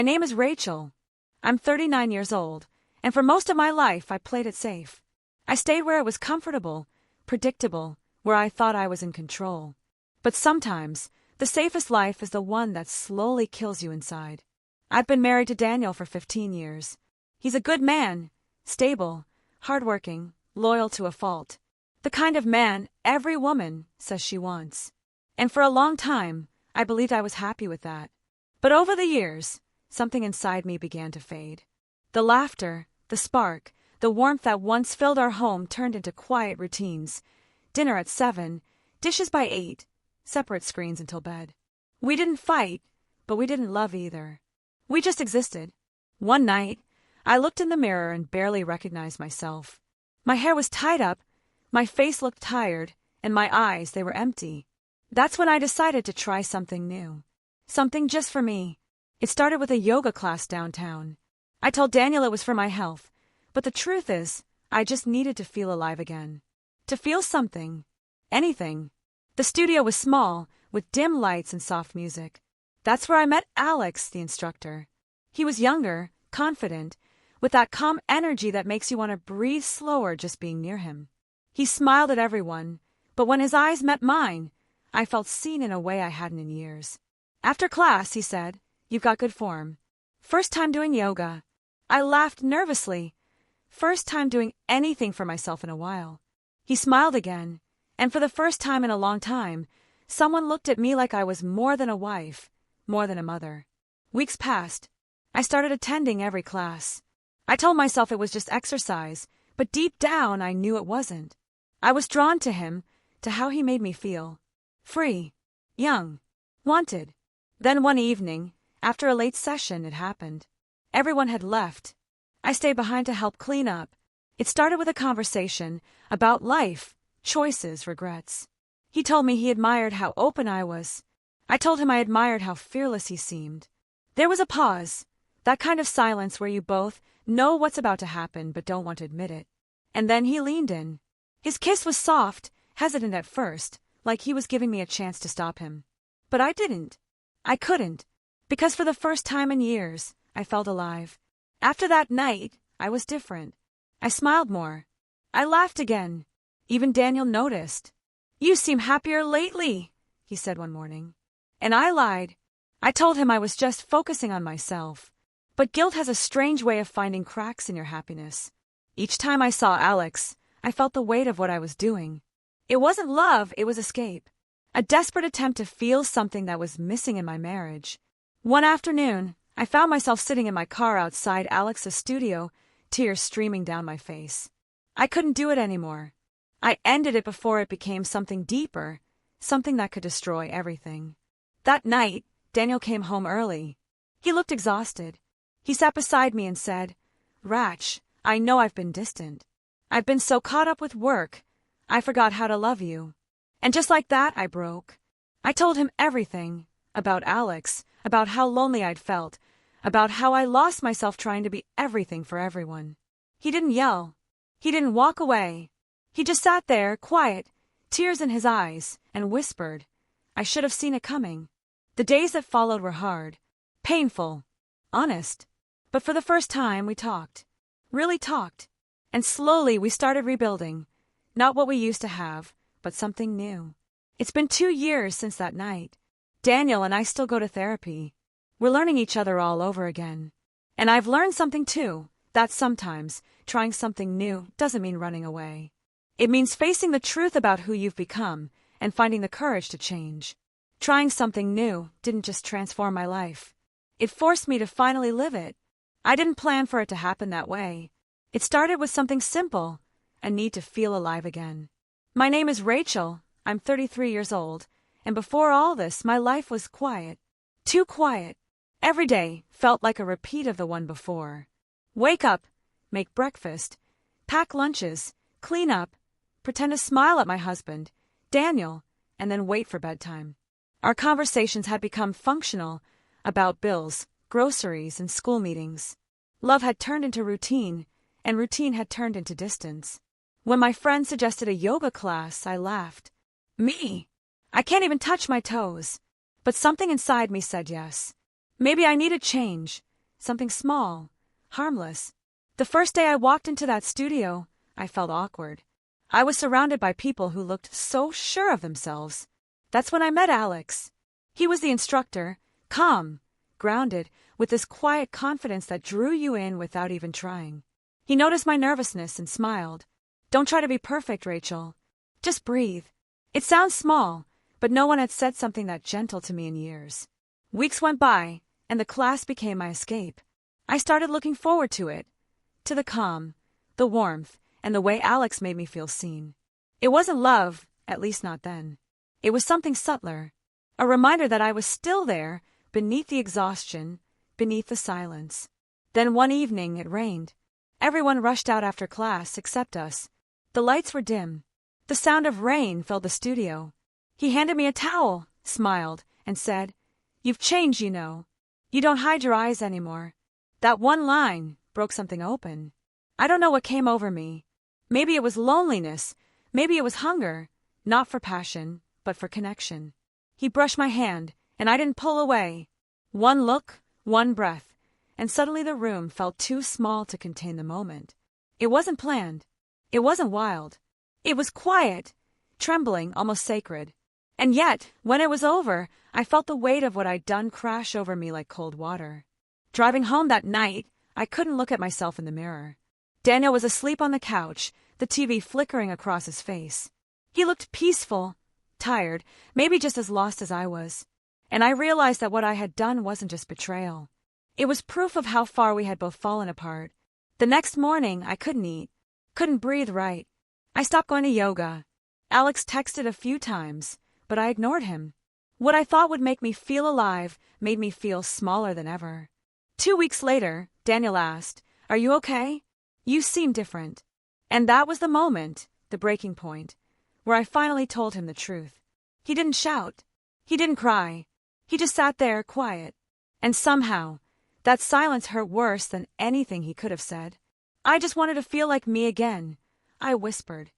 My name is Rachel. I'm 39 years old, and for most of my life I played it safe. I stayed where it was comfortable, predictable, where I thought I was in control. But sometimes, the safest life is the one that slowly kills you inside. I've been married to Daniel for 15 years. He's a good man, stable, hardworking, loyal to a fault. The kind of man every woman says she wants. And for a long time, I believed I was happy with that. But over the years, something inside me began to fade. The laughter, the spark, the warmth that once filled our home turned into quiet routines. Dinner at 7, dishes by 8, separate screens until bed. We didn't fight, but we didn't love either. We just existed. One night, I looked in the mirror and barely recognized myself. My hair was tied up, my face looked tired, and my eyes, they were empty. That's when I decided to try something new. Something just for me. It started with a yoga class downtown. I told Daniel it was for my health, but the truth is, I just needed to feel alive again. To feel something. Anything. The studio was small, with dim lights and soft music. That's where I met Alex, the instructor. He was younger, confident, with that calm energy that makes you want to breathe slower just being near him. He smiled at everyone, but when his eyes met mine, I felt seen in a way I hadn't in years. After class, he said, "You've got good form. First time doing yoga." I laughed nervously. First time doing anything for myself in a while. He smiled again, and for the first time in a long time, someone looked at me like I was more than a wife, more than a mother. Weeks passed. I started attending every class. I told myself it was just exercise, but deep down I knew it wasn't. I was drawn to him, to how he made me feel. Free. Young. Wanted. Then one evening, after a late session, it happened. Everyone had left. I stayed behind to help clean up. It started with a conversation about life, choices, regrets. He told me he admired how open I was. I told him I admired how fearless he seemed. There was a pause, that kind of silence where you both know what's about to happen but don't want to admit it. And then he leaned in. His kiss was soft, hesitant at first, like he was giving me a chance to stop him. But I didn't. I couldn't, because for the first time in years, I felt alive. After that night, I was different. I smiled more. I laughed again. Even Daniel noticed. "You seem happier lately," he said one morning. And I lied. I told him I was just focusing on myself. But guilt has a strange way of finding cracks in your happiness. Each time I saw Alex, I felt the weight of what I was doing. It wasn't love, it was escape. A desperate attempt to feel something that was missing in my marriage. One afternoon, I found myself sitting in my car outside Alex's studio, tears streaming down my face. I couldn't do it anymore. I ended it before it became something deeper, something that could destroy everything. That night, Daniel came home early. He looked exhausted. He sat beside me and said, "Rach, I know I've been distant. I've been so caught up with work, I forgot how to love you." And just like that, I broke. I told him everything, about Alex, about how lonely I'd felt, about how I lost myself trying to be everything for everyone. He didn't yell. He didn't walk away. He just sat there, quiet, tears in his eyes, and whispered. I should have seen it coming. The days that followed were hard, painful, honest. But for the first time, we talked. Really talked. And slowly we started rebuilding. Not what we used to have, but something new. It's been 2 years since that night. Daniel and I still go to therapy. We're learning each other all over again. And I've learned something too, that sometimes trying something new doesn't mean running away. It means facing the truth about who you've become and finding the courage to change. Trying something new didn't just transform my life. It forced me to finally live it. I didn't plan for it to happen that way. It started with something simple, a need to feel alive again. My name is Rachel. I'm 33 years old, and before all this, my life was quiet. Too quiet. Every day felt like a repeat of the one before. Wake up, make breakfast, pack lunches, clean up, pretend to smile at my husband, Daniel, and then wait for bedtime. Our conversations had become functional, about bills, groceries, and school meetings. Love had turned into routine, and routine had turned into distance. When my friend suggested a yoga class, I laughed. Me? I can't even touch my toes. But something inside me said yes. Maybe I needed change, something small, harmless. The first day I walked into that studio, I felt awkward. I was surrounded by people who looked so sure of themselves. That's when I met Alex. He was the instructor, calm, grounded, with this quiet confidence that drew you in without even trying. He noticed my nervousness and smiled. "Don't try to be perfect, Rachel. Just breathe." It sounds small, but no one had said something that gentle to me in years. Weeks went by, and the class became my escape. I started looking forward to it, to the calm, the warmth, and the way Alex made me feel seen. It wasn't love, at least not then. It was something subtler, a reminder that I was still there, beneath the exhaustion, beneath the silence. Then one evening it rained. Everyone rushed out after class except us. The lights were dim. The sound of rain filled the studio. He handed me a towel, smiled, and said, "You've changed, you know. You don't hide your eyes anymore." That one line broke something open. I don't know what came over me. Maybe it was loneliness. Maybe it was hunger. Not for passion, but for connection. He brushed my hand, and I didn't pull away. One look, one breath, and suddenly the room felt too small to contain the moment. It wasn't planned. It wasn't wild. It was quiet, trembling, almost sacred. And yet, when it was over, I felt the weight of what I'd done crash over me like cold water. Driving home that night, I couldn't look at myself in the mirror. Daniel was asleep on the couch, the TV flickering across his face. He looked peaceful, tired, maybe just as lost as I was. And I realized that what I had done wasn't just betrayal. It was proof of how far we had both fallen apart. The next morning, I couldn't eat, couldn't breathe right. I stopped going to yoga. Alex texted a few times, but I ignored him. What I thought would make me feel alive made me feel smaller than ever. 2 weeks later, Daniel asked, "Are you okay? You seem different." And that was the moment, the breaking point, where I finally told him the truth. He didn't shout. He didn't cry. He just sat there, quiet. And somehow, that silence hurt worse than anything he could have said. "I just wanted to feel like me again," I whispered.